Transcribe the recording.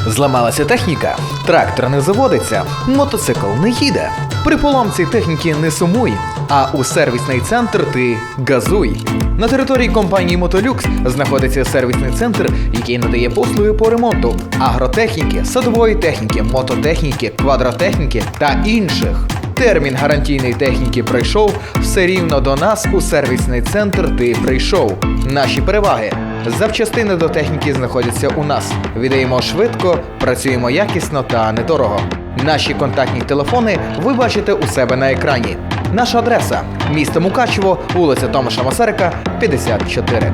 Зламалася техніка, трактор не заводиться, мотоцикл не їде. При поломці техніки не сумуй, а у сервісний центр ти газуй. На території компанії «Мотолюкс» знаходиться сервісний центр, який надає послуги по ремонту агротехніки, садової техніки, мототехніки, квадротехніки та інших. Термін гарантійної техніки пройшов, все рівно до нас у сервісний центр ти прийшов. Наші переваги. Запчастини до техніки знаходяться у нас. Віддаємо швидко, працюємо якісно та недорого. Наші контактні телефони ви бачите у себе на екрані. Наша адреса – місто Мукачево, вулиця Томаша Масарика, 54.